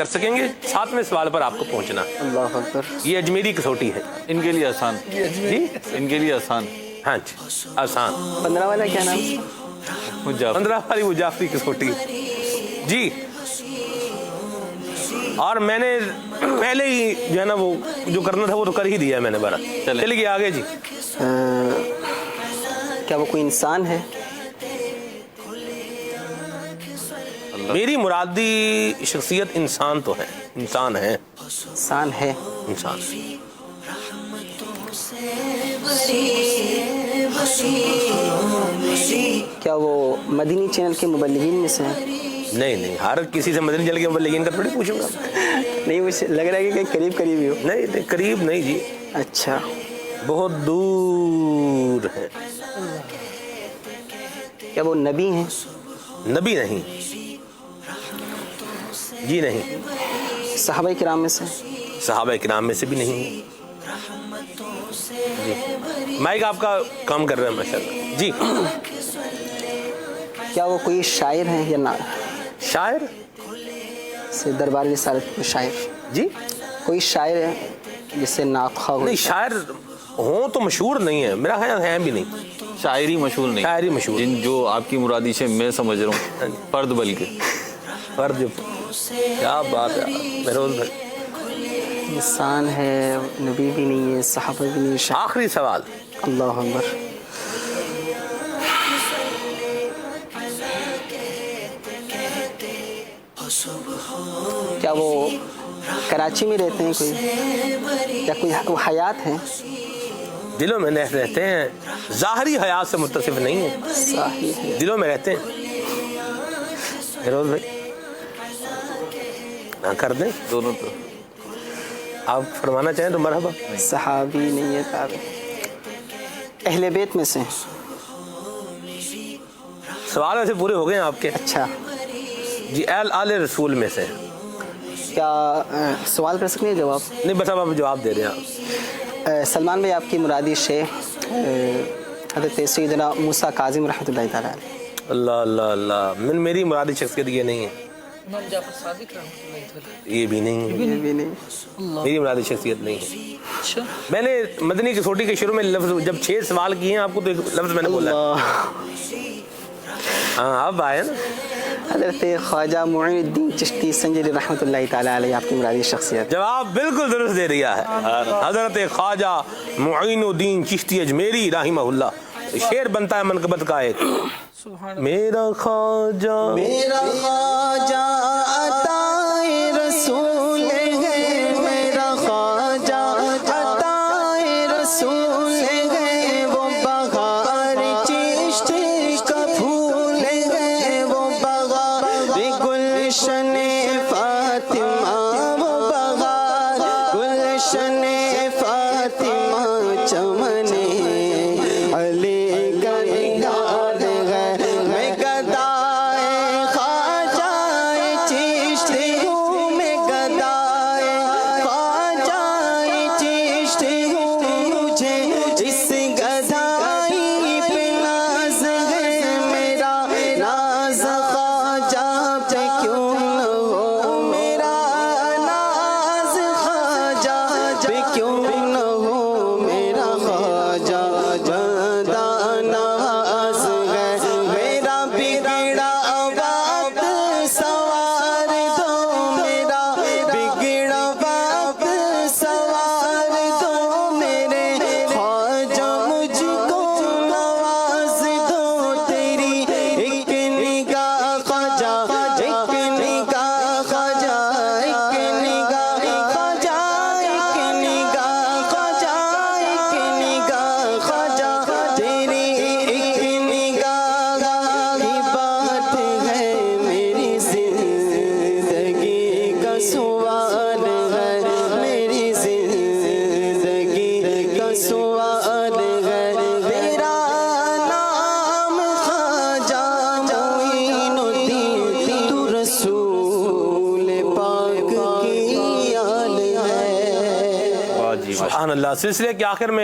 کر سکیں گے. 7ویں سوال پر آپ کو پہنچنا. اللہ اکبر. یہ اجمیری کسوٹی ہے. ان کے لیے آسان. جی ان کے لیے آسان. ہاں جی آسان. 15 والا کیا نام؟ 15 والی وہ جعفری کسوٹی جی. اور میں نے پہلے ہی جو ہے نا وہ جو کرنا تھا وہ تو کر ہی دیا ہے میں نے. بارہ چلیے آگے جی. کیا وہ کوئی انسان ہے؟ میری مرادی شخصیت انسان تو ہے. انسان ہے. انسان ہے. انسان. کیا وہ مدنی چینل کے مبلغین میں سے ہیں؟ نہیں ہر کسی سے مدنی چل کے مبلغین کا تھوڑی پوچھوں گا. نہیں مجھے لگ رہا ہے کہ قریب ہی ہو. نہیں قریب نہیں جی. اچھا بہت دور ہے. کیا وہ نبی ہیں؟ نبی نہیں جی. نہیں. صحابہ کرام میں سے؟ صحابہ کرام میں سے بھی نہیں. جی مائک آپ کا کام کر رہے ہیں ماشاء اللہ جی. کیا وہ کوئی شاعر ہیں یا نہ؟ شاعر سے دربار رسالت کے شاعر؟ جی کوئی شاعر ہے جس سے ناخواہ ہو؟ نہیں شاعر ہوں تو مشہور نہیں ہے میرا خیال ہے بھی نہیں. شاعری مشہور نہیں. شاعری مشہور. جن جو آپ کی مرادی سے میں سمجھ رہا ہوں فرد بلکہ فرد. کیا بات ہے مہروز بھائی. انسان ہے نبی بھی نہیں ہے صحابہ بھی نہیں ہے. آخری سوال. اللہ اکبر. کیا وہ کراچی میں رہتے ہیں کوئی یا کوئی حیات ہیں؟ دلوں میں رہتے ہیں. ظاہری حیات سے متصف نہیں ہے. صحیح ہے. دلوں میں رہتے ہیں. مہروز بھائی نہ کر دیں دونوں تو. آپ فرمانا چاہیں تو مرحبا. صحابی نہیں ہے تابع. اہل بیت میں سے؟ سوال ایسے پورے ہو گئے ہیں آپ کے. اچھا جی آل رسول میں سے. کیا سوال کر سکتے ہیں جواب؟ نہیں بس اب آپ جواب دے رہے ہیں آپ. سلمان بھائی آپ کی مرادی شیخ حضرت سیدنا موسیٰ کاظم رحمۃ اللہ تعالیٰ علیہ. اللہ میری مرادی شخصیت یہ نہیں ہے. امام جعفر صادق رحمۃ اللہ تعالیٰ. یہ بھی نہیں. یہ بھی نہیں. میری مرادی شخصیت نہیں ہے. اچھا میں نے مدنی کسوٹی کے شروع میں لفظ جب 6 سوال کیے ہیں آپ کو تو ایک لفظ میں نے بولا. ہاں اب آئے نا. حضرت خواجہ معین الدین چشتی سنجری رحمۃ اللہ تعالیٰ علیہ آپ کی مرادی شخصیت. جواب بالکل درست دے دیا ہے. حضرت خواجہ معین الدین چشتی اجمیری رحمہ اللہ. شعر بنتا ہے منقبت کا ایک. میرا خواجہ عطائے رسول ہے. میرا خواجہ عطائے رسول ہے. وہ بہار چشت کا پھول ہے. وہ بہار گلشن فاطمہ. وہ بہار گلشن فاطمہ چمن علی سبحان اللہ. سلسلے کے آخر میں